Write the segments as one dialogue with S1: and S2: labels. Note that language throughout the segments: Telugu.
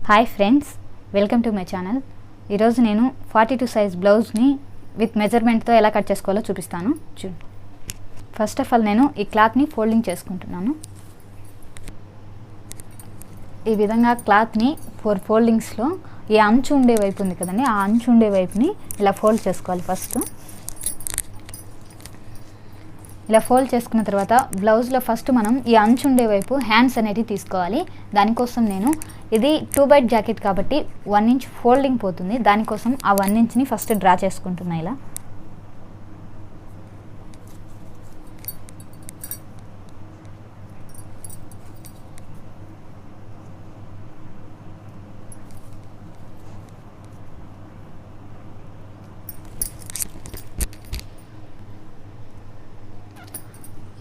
S1: Hi friends, welcome to my channel. ఈరోజు నేను 42 సైజ్ బ్లౌజ్ని విత్ మెజర్మెంట్తో ఎలా కట్ చేసుకోవాలో చూపిస్తాను. ఫస్ట్ ఆఫ్ ఆల్ నేను ఈ క్లాత్ని ఫోల్డింగ్ చేసుకుంటున్నాను. ఈ విధంగా క్లాత్ని 4 ఫోల్డింగ్స్లో ఈ అంచు ఉండే వైపు ఉంది కదండి, ఆ అంచు ఉండే వైపుని ఇలా ఫోల్డ్ చేసుకోవాలి. ఫస్ట్ ఇలా ఫోల్డ్ చేసుకున్న తర్వాత బ్లౌజ్లో ఫస్ట్ మనం ఈ అంచు ఉండే వైపు హ్యాండ్స్ అనేటివి తీసుకోవాలి. దానికోసం నేను ఇది 2/8 జాకెట్ కాబట్టి 1 ఇంచ్ ఫోల్డింగ్ పోతుంది. దానికోసం ఆ 1 ఇంచ్ని ఫస్ట్ డ్రా చేసుకుంటున్నా. ఇలా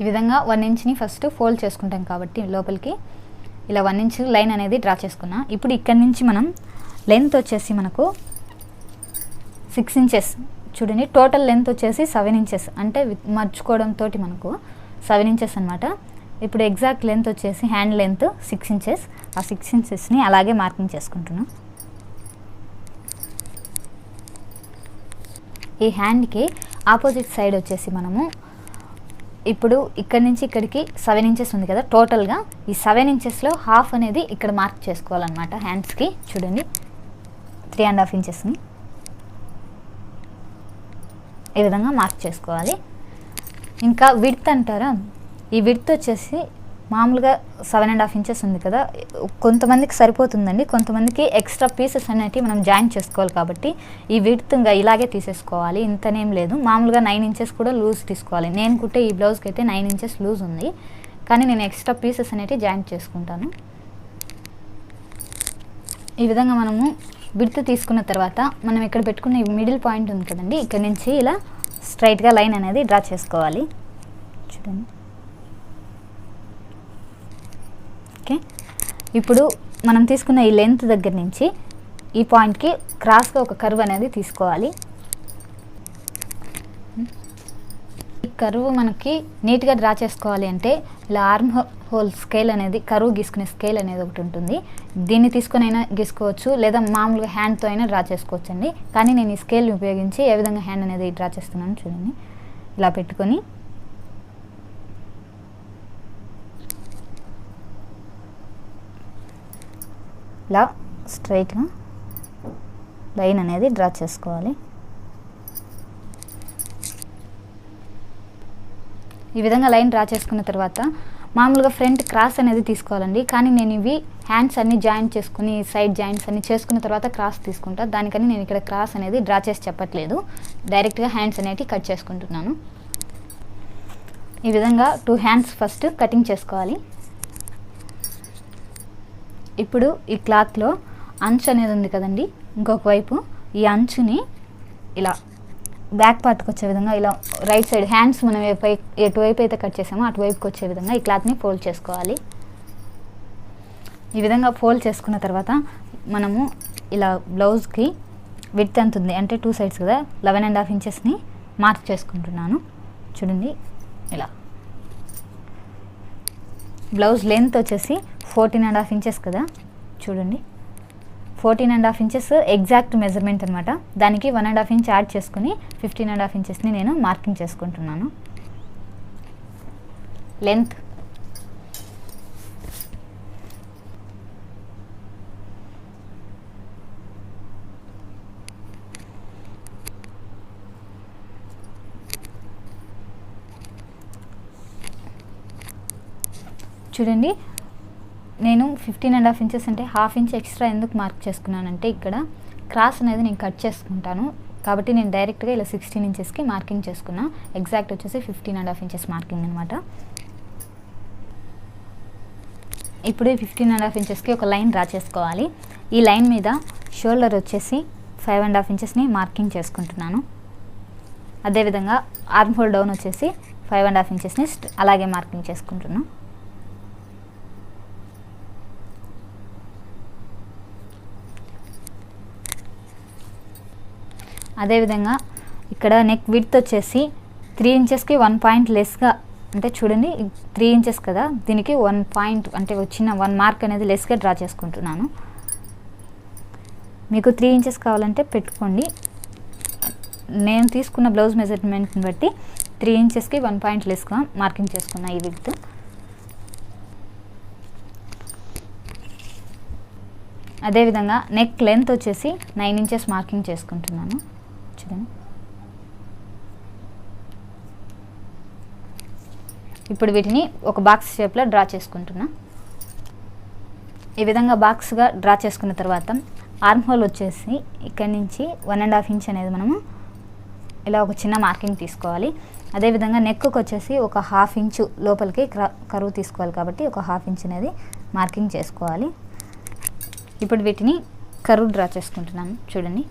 S1: ఈ విధంగా 1 ఇంచ్ని ఫస్ట్ ఫోల్డ్ చేసుకుంటాం కాబట్టి లోపలికి ఇలా 1 ఇంచ్ లైన్ అనేది డ్రా చేసుకున్నా. ఇప్పుడు ఇక్కడ నుంచి మనం లెంత్ వచ్చేసి మనకు 6 ఇంచెస్ చూడండి. టోటల్ లెంత్ వచ్చేసి 7 ఇంచెస్ అంటే మర్చుకోవడంతో మనకు 7 ఇంచెస్ అనమాట. ఇప్పుడు ఎగ్జాక్ట్ లెంత్ వచ్చేసి హ్యాండ్ లెంత్ 6 ఇంచెస్. ఆ 6 ఇంచెస్ని అలాగే మార్కింగ్ చేసుకుంటున్నాం. ఈ హ్యాండ్కి ఆపోజిట్ సైడ్ వచ్చేసి మనము ఇప్పుడు ఇక్కడ నుంచి ఇక్కడికి 7 ఇంచెస్ ఉంది కదా టోటల్గా. ఈ 7 ఇంచెస్లో హాఫ్ అనేది ఇక్కడ మార్క్ చేసుకోవాలన్నమాట. హ్యాండ్స్కి చూడండి 3.5 ఇంచెస్ని ఈ విధంగా మార్క్ చేసుకోవాలి. ఇంకా విడ్త్ అంటారా, ఈ విడ్త్ వచ్చేసి మామూలుగా 7.5 ఇంచెస్ ఉంది కదా, కొంతమందికి సరిపోతుందండి, కొంతమందికి ఎక్స్ట్రా పీసెస్ అనేవి మనం జాయిన్ చేసుకోవాలి కాబట్టి ఈ విడ్త్ ఇంకా ఇలాగే తీసేసుకోవాలి. ఇంతనేం లేదు, మామూలుగా 9 ఇంచెస్ కూడా లూజ్ తీసుకోవాలి. నేను కుట్టే ఈ బ్లౌజ్కి అయితే 9 ఇంచెస్ లూజ్ ఉంది, కానీ నేను ఎక్స్ట్రా పీసెస్ అనేవి జాయిన్ చేసుకుంటాను. ఈ విధంగా మనము విడ్త్ తీసుకున్న తర్వాత మనం ఇక్కడ పెట్టుకున్న ఈ మిడిల్ పాయింట్ ఉంది కదండి, ఇక్కడ నుంచి ఇలా స్ట్రైట్గా లైన్ అనేది డ్రా చేసుకోవాలి. చూడండి. ఓకే, ఇప్పుడు మనం తీసుకున్న ఈ లెంత్ దగ్గర నుంచి ఈ పాయింట్కి క్రాస్గా ఒక కర్వ్ అనేది తీసుకోవాలి. ఈ కర్వ్ మనకి నీట్గా డ్రా చేసుకోవాలి అంటే ఇలా ఆర్మ్ హోల్ స్కేల్ అనేది, కర్వ్ గీసుకునే స్కేల్ అనేది ఒకటి ఉంటుంది. దీన్ని తీసుకొని అయినా గీసుకోవచ్చు, లేదా మామూలుగా హ్యాండ్తో అయినా డ్రా చేసుకోవచ్చు అండి. కానీ నేను ఈ స్కేల్ని ఉపయోగించి ఏ విధంగా హ్యాండ్ అనేది డ్రా చేస్తున్నాను చూడండి. ఇలా పెట్టుకొని ఇలా స్ట్రైట్గా లైన్ అనేది డ్రా చేసుకోవాలి. ఈ విధంగా లైన్ డ్రా చేసుకున్న తర్వాత మామూలుగా ఫ్రంట్ క్రాస్ అనేది తీసుకోవాలండి, కానీ నేను ఇవి హ్యాండ్స్ అన్ని జాయింట్ చేసుకుని సైడ్ జాయింట్స్ అన్ని చేసుకున్న తర్వాత క్రాస్ తీసుకుంటా. దానికని నేను ఇక్కడ క్రాస్ అనేది డ్రా చేసి చెప్పట్లేదు, డైరెక్ట్గా హ్యాండ్స్ అనేవి కట్ చేసుకుంటున్నాను. ఈ విధంగా 2 హ్యాండ్స్ ఫస్ట్ కటింగ్ చేసుకోవాలి. ఇప్పుడు ఈ క్లాత్లో అంచు అనేది ఉంది కదండి, ఇంకొక వైపు ఈ అంచుని ఇలా బ్యాక్ పార్ట్కి వచ్చే విధంగా ఇలా రైట్ సైడ్ హ్యాండ్స్ మనం ఎటువైపు అయితే కట్ చేసామో అటువైపుకి వచ్చే విధంగా ఈ క్లాత్ని ఫోల్డ్ చేసుకోవాలి. ఈ విధంగా ఫోల్డ్ చేసుకున్న తర్వాత మనము ఇలా బ్లౌజ్కి విడ్త్ ఎంత ఉంది అంటే 2 సైడ్స్ కదా, 11.5 ఇంచెస్ని మార్క్ చేసుకుంటున్నాను. చూడండి. ఇలా బ్లౌజ్ లెంత్ వచ్చేసి 14.5 ఇంచెస్ కదా, చూడండి 14.5 ఇంచెస్ ఎగ్జాక్ట్ మెజర్మెంట్ అనమాట. దానికి 1.5 ఇంచ్ యాడ్ చేసుకుని 15.5 ఇంచెస్ని నేను మార్కింగ్ చేసుకుంటున్నాను. లెంత్ చూడండి. నేను 15.5 ఇంచెస్ అంటే 1/2 ఇంచ్ ఎక్స్ట్రా ఎందుకు మార్క్ చేసుకున్నానంటే ఇక్కడ క్రాస్ అనేది నేను కట్ చేసుకుంటాను కాబట్టి నేను డైరెక్ట్గా ఇలా 16 ఇంచెస్కి మార్కింగ్ చేసుకున్నా. ఎగ్జాక్ట్ వచ్చేసి 15.5 ఇంచెస్ మార్కింగ్ అనమాట. ఇప్పుడు 15.5 ఇంచెస్కి ఒక లైన్ డ్రా చేసుకోవాలి. ఈ లైన్ మీద షోల్డర్ వచ్చేసి 5.5 ఇంచెస్ని మార్కింగ్ చేసుకుంటున్నాను. అదేవిధంగా ఆర్మ్ హోల్ డౌన్ వచ్చేసి 5.5 ఇంచెస్ని అలాగే మార్కింగ్ చేసుకుంటున్నాను. అదేవిధంగా ఇక్కడ నెక్ విడ్త్ వచ్చేసి 3 ఇంచెస్కి 1 పాయింట్ లెస్గా అంటే చూడండి 3 ఇంచెస్ కదా, దీనికి 1 పాయింట్ అంటే వచ్చిన 1 మార్క్ అనేది లెస్గా డ్రా చేసుకుంటున్నాను. మీకు 3 ఇంచెస్ కావాలంటే పెట్టుకోండి. నేను తీసుకున్న బ్లౌజ్ మెజర్మెంట్ని బట్టి 3 ఇంచెస్కి 1 పాయింట్ లెస్గా మార్కింగ్ చేసుకున్నా ఈ విడ్త్. అదేవిధంగా నెక్ లెంత్ వచ్చేసి 9 ఇంచెస్ మార్కింగ్ చేసుకుంటున్నాను. చూడండి. ఇప్పుడు వీటిని ఒక బాక్స్ షేప్లో డ్రా చేసుకుంటున్నా. ఈ విధంగా బాక్స్గా డ్రా చేసుకున్న తర్వాత ఆర్మ్ హోల్ వచ్చేసి ఇక్కడి నుంచి 1.5 ఇంచ్ అనేది మనము ఇలా ఒక చిన్న మార్కింగ్ తీసుకోవాలి. అదేవిధంగా నెక్కు వచ్చేసి ఒక 1/2 ఇంచు లోపలికి కరువు తీసుకోవాలి కాబట్టి ఒక 1/2 ఇంచ్ అనేది మార్కింగ్ చేసుకోవాలి. ఇప్పుడు వీటిని కరువు డ్రా చేసుకుంటున్నాను. చూడండి.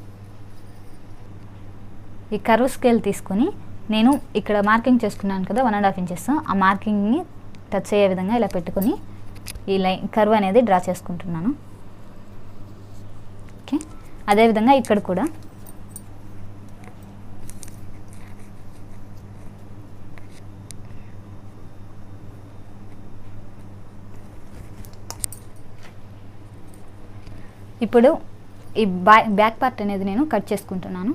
S1: ఈ కరువు స్కేల్ తీసుకొని నేను ఇక్కడ మార్కింగ్ చేసుకున్నాను కదా 1.5 ఇంచెస్, ఆ మార్కింగ్ని టచ్ అయ్యే విధంగా ఇలా పెట్టుకొని ఈ లైన్ కర్వ్ అనేది డ్రా చేసుకుంటున్నాను. ఓకే. అదేవిధంగా ఇక్కడ కూడా ఇప్పుడు ఈ బ్యాక్ పార్ట్ అనేది నేను కట్ చేసుకుంటున్నాను.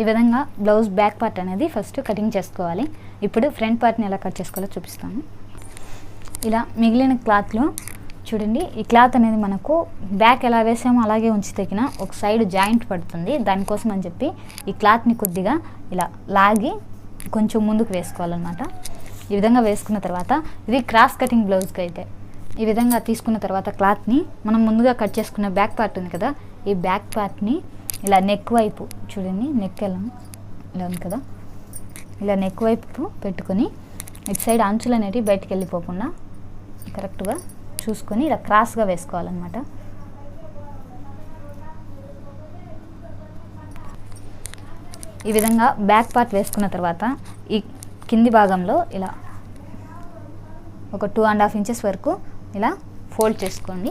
S1: ఈ విధంగా బ్లౌజ్ బ్యాక్ పార్ట్ అనేది ఫస్ట్ కటింగ్ చేసుకోవాలి. ఇప్పుడు ఫ్రంట్ పార్ట్ని ఎలా కట్ చేసుకోవాలో చూపిస్తాను. ఇలా మిగిలిన క్లాత్లో చూడండి, ఈ క్లాత్ అనేది మనకు బ్యాక్ ఎలా వేసామో అలాగే ఉంచి తగిన ఒక సైడ్ జాయింట్ పడుతుంది. దానికోసం అని చెప్పి ఈ క్లాత్ని కొద్దిగా ఇలా లాగి కొంచెం ముందుకు వేసుకోవాలన్నమాట. ఈ విధంగా వేసుకున్న తర్వాత ఇది క్రాస్ కటింగ్ బ్లౌజ్కి అయితే ఈ విధంగా తీసుకున్న తర్వాత క్లాత్ని మనం ముందుగా కట్ చేసుకున్న బ్యాక్ పార్ట్ ఉంది కదా, ఈ బ్యాక్ పార్ట్ని ఇలా నెక్ వైపు చూడండి, నెక్ ఇలా ఉంది కదా, ఇలా నెక్ వైపు పెట్టుకొని ఇటు సైడ్ అంచులు అనేవి బయటికి వెళ్ళిపోకుండా కరెక్ట్గా చూసుకొని ఇలా క్రాస్గా వేసుకోవాలన్నమాట. ఈ విధంగా బ్యాక్ పార్ట్ వేసుకున్న తర్వాత ఈ కింది భాగంలో ఇలా ఒక 2.5 ఇంచెస్ వరకు ఇలా ఫోల్డ్ చేసుకోండి.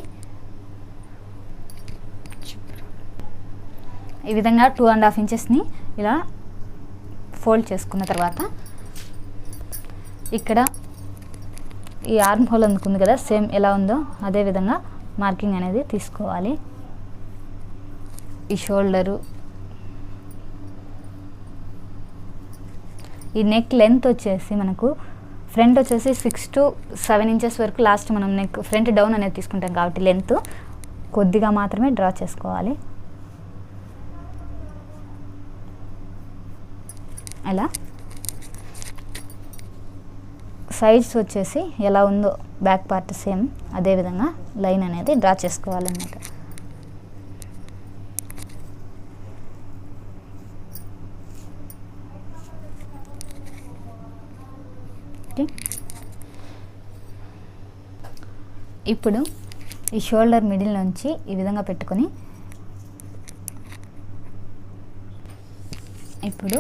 S1: ఈ విధంగా 2.5 ఇంచెస్ని ఇలా ఫోల్డ్ చేసుకున్న తర్వాత ఇక్కడ ఈ ఆర్మ్ హోల్ అందుకుంది కదా, సేమ్ ఎలా ఉందో అదే విధంగా మార్కింగ్ అనేది తీసుకోవాలి. ఈ షోల్డరు, ఈ నెక్ లెంత్ వచ్చేసి మనకు ఫ్రంట్ వచ్చేసి 6 to 7 ఇంచెస్ వరకు లాస్ట్ మనం నెక్ ఫ్రంట్ డౌన్ అనేది తీసుకుంటాం కాబట్టి లెంత్ కొద్దిగా మాత్రమే డ్రా చేసుకోవాలి. అలా సైడ్స్ వచ్చేసి ఎలా ఉందో బ్యాక్ పార్ట్ సేమ్ అదే విధంగా లైన్ అనేది డ్రా చేసుకోవాలన్నమాట. ఇప్పుడు ఈ షోల్డర్ మిడిల్ నుంచి ఈ విధంగా పెట్టుకొని ఇప్పుడు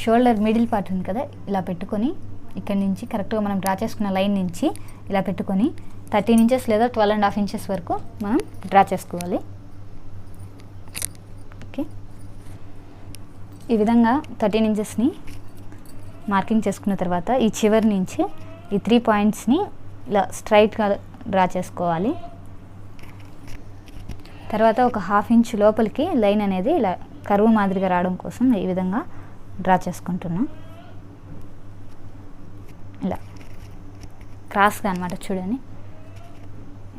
S1: షోల్డర్ మిడిల్ పార్ట్ ఉంది కదా, ఇలా పెట్టుకొని ఇక్కడ నుంచి కరెక్ట్గా మనం డ్రా చేసుకున్న లైన్ నుంచి ఇలా పెట్టుకొని 13 ఇంచెస్ లేదా 12.5 ఇంచెస్ వరకు మనం డ్రా చేసుకోవాలి. ఓకే. ఈ విధంగా 13 ఇంచెస్ని మార్కింగ్ చేసుకున్న తర్వాత ఈ చివరి నుంచి ఈ 3 పాయింట్స్ని ఇలా స్ట్రైట్గా డ్రా చేసుకోవాలి. తర్వాత ఒక 1/2 ఇంచ్ లోపలికి లైన్ అనేది ఇలా కరువు మాదిరిగా రావడం కోసం ఈ విధంగా డ్రా చేసుకుంటున్నాం. ఇలా క్రాస్గా అనమాట. చూడండి,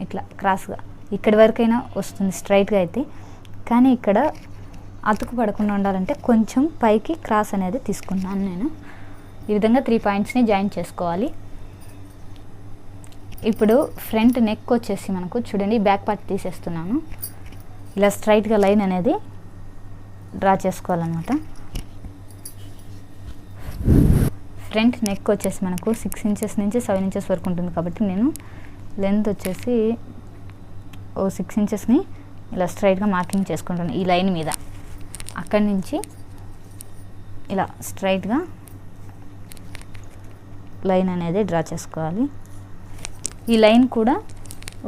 S1: ఇట్లా క్రాస్గా ఇక్కడి వరకైనా వస్తుంది స్ట్రైట్గా అయితే, కానీ ఇక్కడ అతుకు పడకుండా ఉండాలంటే కొంచెం పైకి క్రాస్ అనేది తీసుకున్నాను నేను. ఈ విధంగా 3 పాయింట్స్ని జాయిన్ చేసుకోవాలి. ఇప్పుడు ఫ్రంట్ నెక్ వచ్చేసి మనకు చూడండి బ్యాక్ పార్ట్ తీసేస్తున్నాను. ఇలా స్ట్రైట్గా లైన్ అనేది డ్రా చేసుకోవాలన్నమాట. ఫ్రంట్ నెక్ వచ్చేసి మనకు 6 ఇంచెస్ నుంచి 7 ఇంచెస్ వరకు ఉంటుంది కాబట్టి నేను లెంత్ వచ్చేసి 6 ఇంచెస్ని ఇలా స్ట్రైట్గా మార్కింగ్ చేసుకుంటాను ఈ లైన్ మీద. అక్కడి నుంచి ఇలా స్ట్రైట్గా లైన్ అనేది డ్రా చేసుకోవాలి. ఈ లైన్ కూడా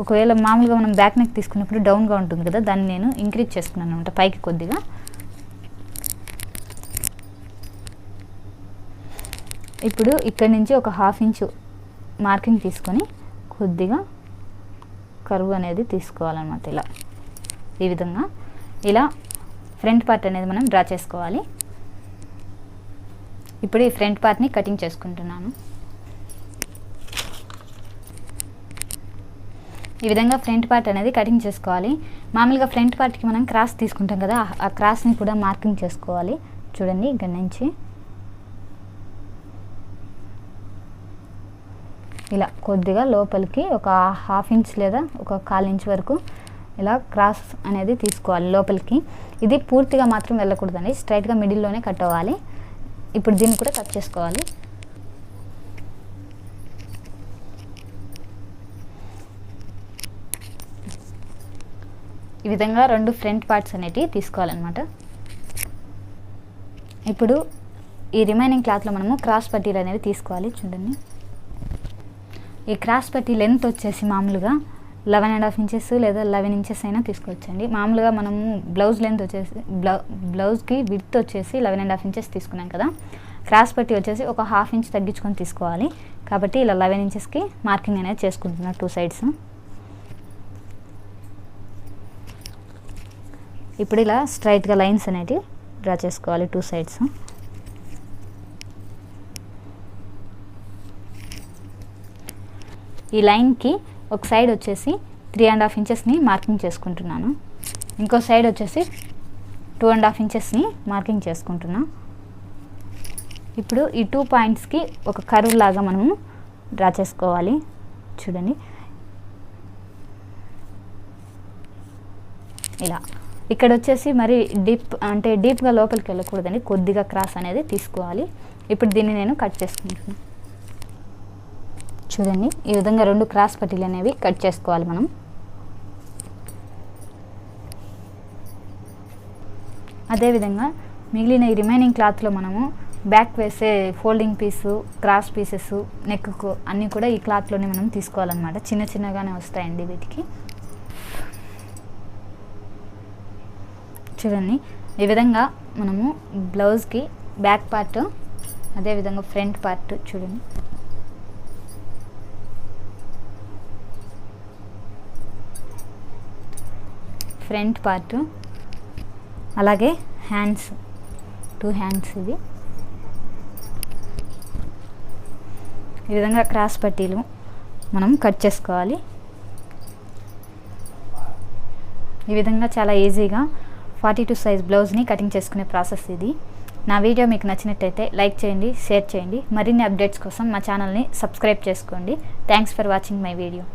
S1: ఒకవేళ మామూలుగా మనం బ్యాక్ నెక్ తీసుకున్నప్పుడు డౌన్గా ఉంటుంది కదా, దాన్ని నేను ఇంక్రీజ్ చేసుకున్నాను అనమాట పైకి కొద్దిగా. ఇప్పుడు ఇక్కడ నుంచి ఒక 1/2 ఇంచు మార్కింగ్ తీసుకొని కొద్దిగా కర్వ్ అనేది తీసుకోవాలన్నమాట. ఇలా ఈ విధంగా ఇలా ఫ్రంట్ పార్ట్ అనేది మనం డ్రా చేసుకోవాలి. ఇప్పుడు ఈ ఫ్రంట్ పార్ట్ని కటింగ్ చేసుకుంటున్నాను. ఈ విధంగా ఫ్రంట్ పార్ట్ అనేది కటింగ్ చేసుకోవాలి. మామూలుగా ఫ్రంట్ పార్ట్కి మనం క్రాస్ తీసుకుంటాం కదా, ఆ క్రాస్ని కూడా మార్కింగ్ చేసుకోవాలి. చూడండి ఇక్కడ నుంచి ఇలా కొద్దిగా లోపలికి ఒక 1/2 ఇంచ్ లేదా ఒక 1/4 ఇంచ్ వరకు ఇలా క్రాస్ అనేది తీసుకోవాలి లోపలికి. ఇది పూర్తిగా మాత్రం వెళ్ళకూడదండి, స్ట్రైట్గా మిడిల్లోనే కట్ అవ్వాలి. ఇప్పుడు దీన్ని కూడా కట్ చేసుకోవాలి. ఈ విధంగా 2 ఫ్రంట్ పార్ట్స్ అనేటివి తీసుకోవాలన్నమాట. ఇప్పుడు ఈ రిమైనింగ్ క్లాత్లో మనము క్రాస్ పట్టీలు అనేవి తీసుకోవాలి. చూడండి, ఈ క్రాస్ పట్టీ లెంత్ వచ్చేసి మామూలుగా 11.5 ఇంచెస్ లేదా 11 ఇంచెస్ అయినా తీసుకోవచ్చండి. మామూలుగా మనము బ్లౌజ్ లెంత్ వచ్చేసి బ్లౌజ్కి విడ్త్ వచ్చేసి 11.5 ఇంచెస్ తీసుకున్నాం కదా, క్రాస్ పట్టీ వచ్చేసి ఒక 1/2 ఇంచ్ తగ్గించుకొని తీసుకోవాలి. కాబట్టి ఇలా 11 ఇంచెస్కి మార్కింగ్ అనేది చేసుకుంటున్నాం 2 సైడ్స్. ఇప్పుడు ఇలా స్ట్రైట్గా లైన్స్ అనేటివి డ్రా చేసుకోవాలి 2 సైడ్స్. ఈ లైన్కి ఒక సైడ్ వచ్చేసి 3.5 ఇంచెస్ని మార్కింగ్ చేసుకుంటున్నాను, ఇంకో సైడ్ వచ్చేసి 2.5 ఇంచెస్ని మార్కింగ్ చేసుకుంటున్నాను. ఇప్పుడు ఈ 2 పాయింట్స్కి ఒక కర్వ్ లాగా మనము డ్రా చేసుకోవాలి. చూడండి, ఇలా ఇక్కడ వచ్చేసి మరి డీప్గా లోపలికి వెళ్ళకూడదండి, కొద్దిగా క్రాస్ అనేది తీసుకోవాలి. ఇప్పుడు దీన్ని నేను కట్ చేసుకుంటున్నాను. చూడండి, ఈ విధంగా 2 క్రాస్ పట్టీలు అనేవి కట్ చేసుకోవాలి మనం. అదేవిధంగా మిగిలిన ఈ రిమైనింగ్ క్లాత్లో మనము బ్యాక్ వేసే ఫోల్డింగ్ పీసు, క్రాస్ పీసెస్, నెక్కు అన్నీ కూడా ఈ క్లాత్లోనే మనం తీసుకోవాలన్నమాట. చిన్న చిన్నగానే వస్తాయండి వీటికి. చూడండి, ఈ విధంగా మనము బ్లౌజ్కి బ్యాక్ పార్ట్, అదేవిధంగా ఫ్రంట్ పార్ట్ చూడండి, ఫ్రంట్ పార్ట్ అలాగే హ్యాండ్స్, 2 హ్యాండ్స్ ఇవి. ఈ విధంగా క్రాస్ పట్టీలు మనం కట్ చేసుకోవాలి. ఈ విధంగా చాలా ఈజీగా 42 సైజ్ బ్లౌజ్ని కటింగ్ చేసుకునే ప్రాసెస్ ఇది. నా వీడియో మీకు నచ్చినట్టయితే లైక్ చేయండి, షేర్ చేయండి. మరిన్ని అప్డేట్స్ కోసం మా ఛానల్ని సబ్స్క్రైబ్ చేసుకోండి. Thanks for watching my video.